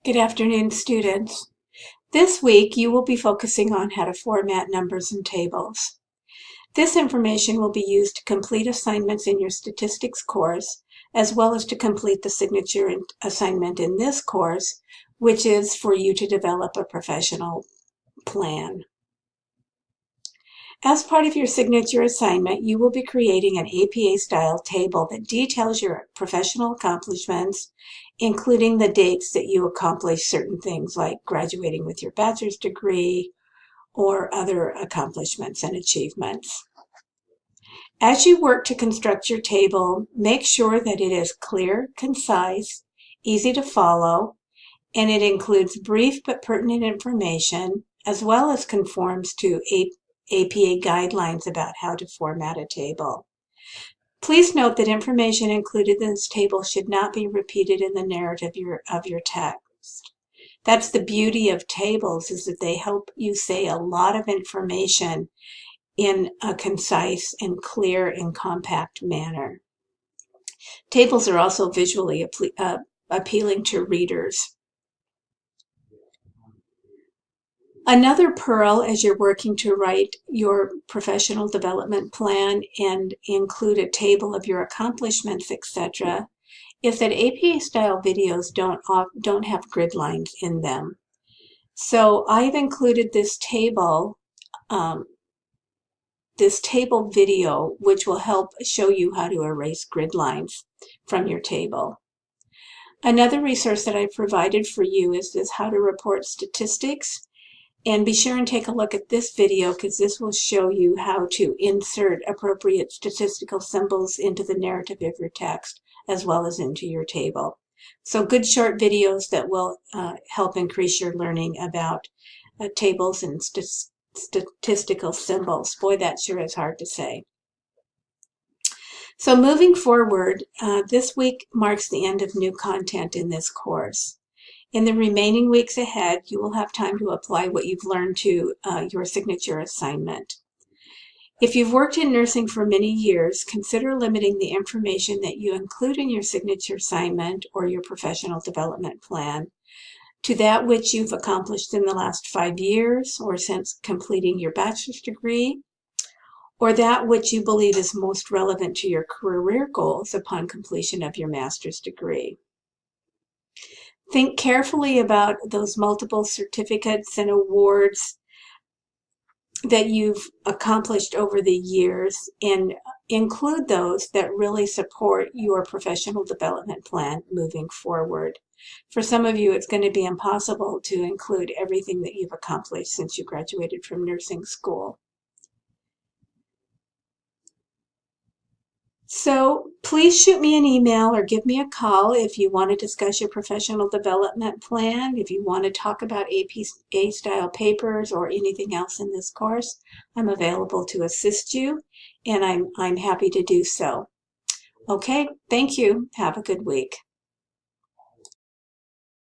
Good afternoon, students. This week, you will be focusing on how to format numbers and tables. This information will be used to complete assignments in your statistics course, as well as to complete the signature assignment in this course, which is for you to develop a professional plan. As part of your signature assignment, you will be creating an APA-style table that details your professional accomplishments, including the dates that you accomplished certain things like graduating with your bachelor's degree or other accomplishments and achievements. As you work to construct your table, make sure that it is clear, concise, easy to follow, and it includes brief but pertinent information, as well as conforms to APA guidelines about how to format a table. Please note that information included in this table should not be repeated in the narrative of your text. That's the beauty of tables, is that they help you say a lot of information in a concise and clear and compact manner. Tables are also visually appealing to readers. Another pearl as you're working to write your professional development plan and include a table of your accomplishments, etc., is that APA-style videos don't have grid lines in them. So I've included this table video, which will help show you how to erase grid lines from your table. Another resource that I've provided for you is this how to report statistics. And be sure and take a look at this video, because this will show you how to insert appropriate statistical symbols into the narrative of your text, as well as into your table. So good short videos that will help increase your learning about tables and statistical symbols. Boy, that sure is hard to say. So moving forward, this week marks the end of new content in this course. In the remaining weeks ahead, you will have time to apply what you've learned to your signature assignment. If you've worked in nursing for many years, consider limiting the information that you include in your signature assignment or your professional development plan to that which you've accomplished in the last 5 years or since completing your bachelor's degree, or that which you believe is most relevant to your career goals upon completion of your master's degree. Think carefully about those multiple certificates and awards that you've accomplished over the years and include those that really support your professional development plan moving forward. For some of you, it's going to be impossible to include everything that you've accomplished since you graduated from nursing school. So please shoot me an email or give me a call if you want to discuss your professional development plan, if you want to talk about APA-style papers or anything else in this course. I'm available to assist you, and I'm happy to do so. Okay, thank you. Have a good week.